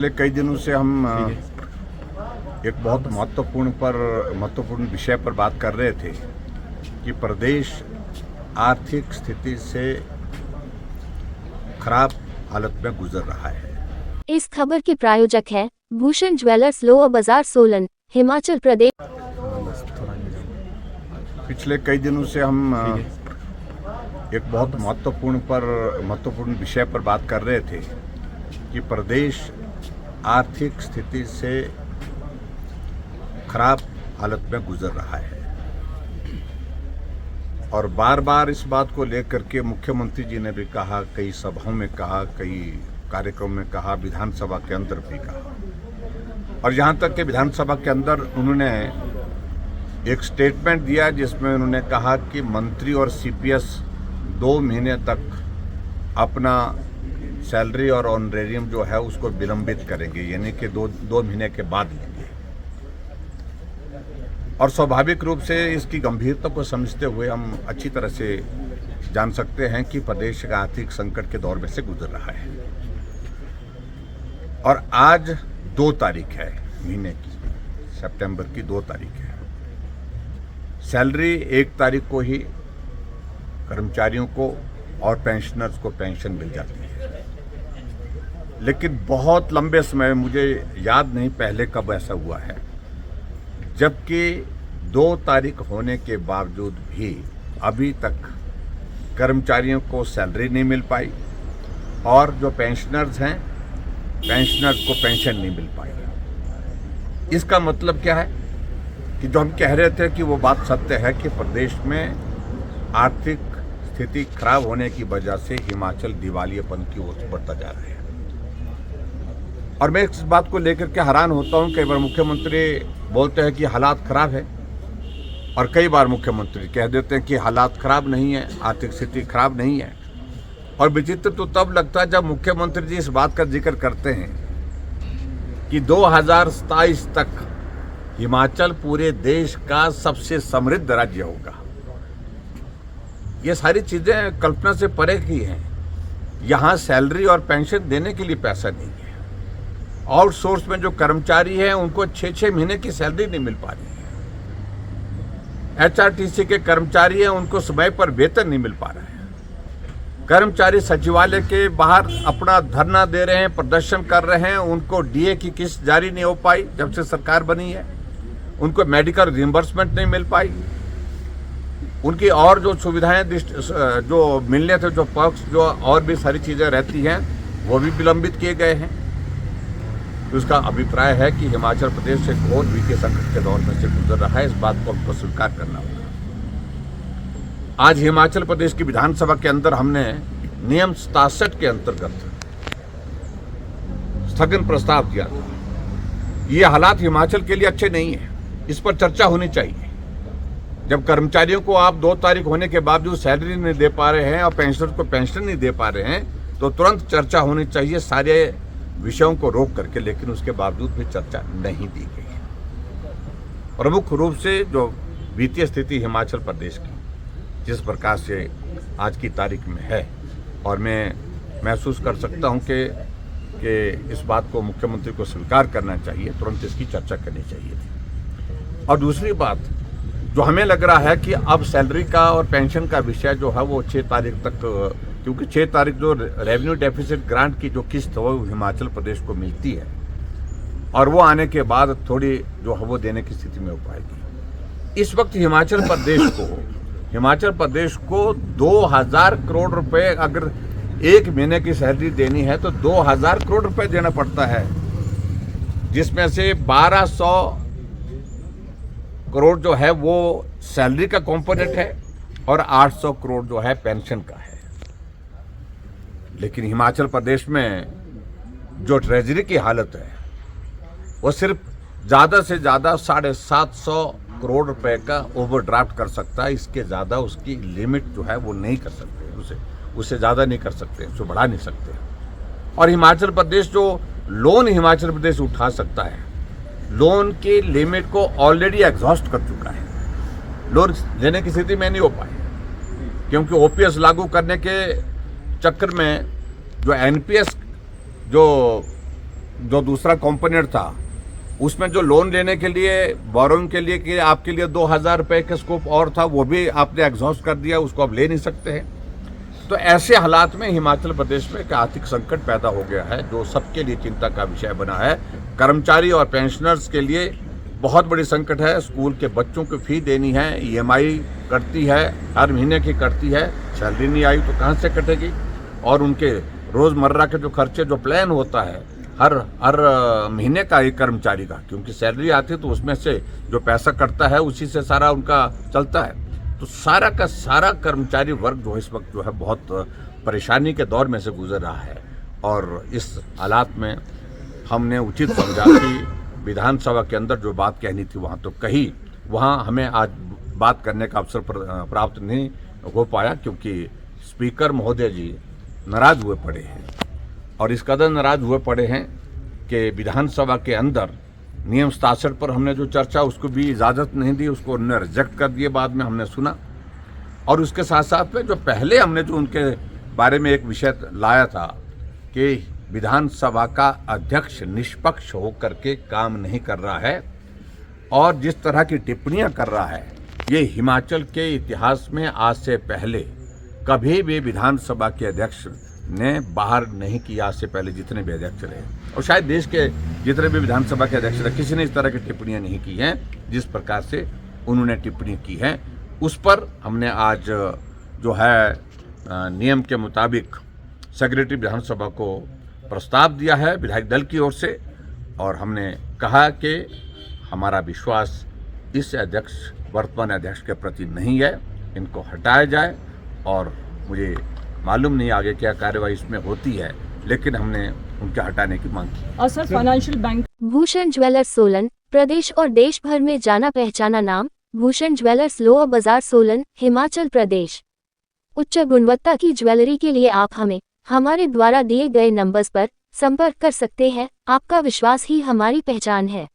पिछले कई दिनों से हम एक बहुत महत्वपूर्ण विषय पर बात कर रहे थे कि प्रदेश आर्थिक स्थिति से खराब हालत में गुजर रहा है। इस खबर के प्रायोजक है भूषण ज्वेलर्स, लोअर बाजार, सोलन, हिमाचल प्रदेश। पिछले कई दिनों से हम एक बहुत महत्वपूर्ण विषय पर बात कर रहे थे कि प्रदेश आर्थिक स्थिति से खराब हालत में गुजर रहा है और बार बार इस बात को लेकर के मुख्यमंत्री जी ने भी कहा, कई सभाओं में कहा, कई कार्यक्रम में कहा, विधानसभा के अंदर भी कहा। और यहाँ तक कि विधानसभा के अंदर उन्होंने एक स्टेटमेंट दिया जिसमें उन्होंने कहा कि मंत्री और सीपीएस 2 महीने तक अपना सैलरी और ऑनरेरियम जो है उसको विलंबित करेंगे, यानी कि दो महीने के बाद लेंगे। और स्वाभाविक रूप से इसकी गंभीरता को समझते हुए हम अच्छी तरह से जान सकते हैं कि प्रदेश का आर्थिक संकट के दौर में से गुजर रहा है। और आज 2 तारीख है महीने की, सितंबर की 2 तारीख है। सैलरी 1 तारीख को ही कर्मचारियों को और पेंशनर्स को पेंशन मिल जाती है, लेकिन बहुत लंबे समय, मुझे याद नहीं पहले कब ऐसा हुआ है, जबकि 2 तारीख होने के बावजूद भी अभी तक कर्मचारियों को सैलरी नहीं मिल पाई और जो पेंशनर्स हैं, पेंशनर्स को पेंशन नहीं मिल पाई। इसका मतलब क्या है कि जो हम कह रहे थे कि वो बात सत्य है कि प्रदेश में आर्थिक स्थिति खराब होने की वजह से हिमाचल दिवालियापन की ओर बढ़ता जा रहा है। और मैं इस बात को लेकर के हैरान होता हूं। कई बार मुख्यमंत्री बोलते हैं कि हालात खराब है और कई बार मुख्यमंत्री कह देते हैं कि हालात खराब नहीं है, आर्थिक स्थिति खराब नहीं है। और विचित्र तो तब लगता है जब मुख्यमंत्री जी इस बात का जिक्र करते हैं कि 2027 तक हिमाचल पूरे देश का सबसे समृद्ध राज्य होगा। ये सारी चीजें कल्पना से परे की हैं। यहाँ सैलरी और पेंशन देने के लिए पैसा नहीं है। आउटसोर्स में जो कर्मचारी हैं उनको 6-6 महीने की सैलरी नहीं मिल पा रही है। एचआरटीसी के कर्मचारी हैं, उनको समय पर वेतन नहीं मिल पा रहा है। कर्मचारी सचिवालय के बाहर अपना धरना दे रहे हैं, प्रदर्शन कर रहे हैं, उनको डीए की किस्त जारी नहीं हो पाई जब से सरकार बनी है। उनको मेडिकल रिइंबर्समेंट नहीं मिल पाई। उनकी और जो सुविधाएं जो मिलने थे, जो पर्क्स, जो और भी सारी चीजें रहती हैं, वो भी विलंबित किए गए हैं। तो उसका अभिप्राय है कि हिमाचल प्रदेश एक घोर वित्तीय संकट के दौर में से गुजर रहा है। इस बात को हमको स्वीकार करना होगा। आज हिमाचल प्रदेश की विधानसभा के अंदर हमने नियम 67 के अंतर्गत स्थगन प्रस्ताव दिया था। ये हालात हिमाचल के लिए अच्छे नहीं है, इस पर चर्चा होनी चाहिए। जब कर्मचारियों को आप 2 तारीख होने के बावजूद सैलरी नहीं दे पा रहे हैं और पेंशनर को पेंशन नहीं दे पा रहे हैं, तो तुरंत चर्चा होनी चाहिए सारे विषयों को रोक करके। लेकिन उसके बावजूद भी चर्चा नहीं दी गई। प्रमुख रूप से जो वित्तीय स्थिति हिमाचल प्रदेश की जिस प्रकार से आज की तारीख में है, और मैं महसूस कर सकता हूं कि इस बात को मुख्यमंत्री को स्वीकार करना चाहिए, तुरंत इसकी चर्चा करनी चाहिए। और दूसरी बात जो हमें लग रहा है कि अब सैलरी का और पेंशन का विषय जो है वो 6 तारीख तक, क्योंकि 6 तारीख जो रेवेन्यू डेफिसिट ग्रांट की जो किस्त हो वो हिमाचल प्रदेश को मिलती है और वो आने के बाद थोड़ी जो है वो देने की स्थिति में हो पाएगी। इस वक्त हिमाचल प्रदेश को 2000 करोड़ रुपए अगर 1 महीने की सैलरी देनी है तो 2000 करोड़ रुपए देना पड़ता है, जिसमें से 1200 करोड़ जो है वो सैलरी का कंपोनेंट है और 800 करोड़ जो है पेंशन का है। लेकिन हिमाचल प्रदेश में जो ट्रेजरी की हालत है वो सिर्फ ज़्यादा से ज़्यादा 750 करोड़ रुपए का ओवरड्राफ्ट कर सकता है। इसके ज़्यादा उसकी लिमिट जो है वो नहीं कर सकते, उससे ज़्यादा नहीं कर सकते, उससे बढ़ा नहीं सकते। और हिमाचल प्रदेश जो लोन हिमाचल प्रदेश उठा सकता है, लोन की लिमिट को ऑलरेडी एग्जॉस्ट कर चुका है। लोन देने की स्थिति में नहीं हो पाए क्योंकि ओपीएस लागू करने के चक्कर में जो एनपीएस जो जो दूसरा कंपोनेंट था उसमें जो लोन लेने के लिए बोरोइंग के लिए कि आपके लिए 2,000 रुपये का स्कोप और था, वो भी आपने एग्जॉस्ट कर दिया, उसको आप ले नहीं सकते हैं। तो ऐसे हालात में हिमाचल प्रदेश में एक आर्थिक संकट पैदा हो गया है जो सबके लिए चिंता का विषय बना है। कर्मचारी और पेंशनर्स के लिए बहुत बड़ी संकट है। स्कूल के बच्चों को फी देनी है, EMI कटती है, हर महीने की कटती है, सैलरी नहीं आई तो कहाँ से कटेगी, और उनके रोज़मर्रा के जो खर्चे जो प्लान होता है हर महीने का एक कर्मचारी का, क्योंकि सैलरी आती है तो उसमें से जो पैसा कटता है उसी से सारा उनका चलता है। तो सारा का सारा कर्मचारी वर्ग जो इस वक्त जो है बहुत परेशानी के दौर में से गुजर रहा है। और इस हालात में हमने उचित समझा कि विधानसभा के अंदर जो बात कहनी थी वहाँ तो कही, वहाँ हमें आज बात करने का अवसर प्राप्त नहीं हो पाया क्योंकि स्पीकर महोदय जी नाराज हुए पड़े हैं। और इस कदर नाराज हुए पड़े हैं कि विधानसभा के अंदर नियम 67 पर हमने जो चर्चा उसको भी इजाज़त नहीं दी, उसको उन्होंने रिजेक्ट कर दिए। बाद में हमने सुना, और उसके साथ साथ में जो पहले हमने जो उनके बारे में एक विषय लाया था कि विधानसभा का अध्यक्ष निष्पक्ष होकर के काम नहीं कर रहा है और जिस तरह की टिप्पणियां कर रहा है, ये हिमाचल के इतिहास में आज से पहले कभी भी विधानसभा के अध्यक्ष ने बाहर नहीं किया। आज से पहले जितने भी अध्यक्ष रहे और शायद देश के जितने भी विधानसभा के अध्यक्ष रहे, किसी ने इस तरह की टिप्पणियां नहीं की हैं जिस प्रकार से उन्होंने टिप्पणी की है। उस पर हमने आज जो है नियम के मुताबिक सेक्रेटरी विधानसभा को प्रस्ताव दिया है विधायक दल की ओर से, और हमने कहा कि हमारा विश्वास इस अध्यक्ष वर्तमान अध्यक्ष के प्रति नहीं है, इनको हटाया जाए। और मुझे मालूम नहीं आगे क्या कार्रवाई इसमें होती है, लेकिन हमने उनके हटाने की मांग की। और sir financial bank Bhushan jewellers Solan, प्रदेश और देश भर में जाना पहचाना नाम। भूषण ज्वेलर्स लोअर बाजार सोलन, हिमाचल प्रदेश। उच्च गुणवत्ता की ज्वेलरी के लिए आप हमें हमारे द्वारा दिए गए नंबर्स पर संपर्क कर सकते हैं। आपका विश्वास ही हमारी पहचान है।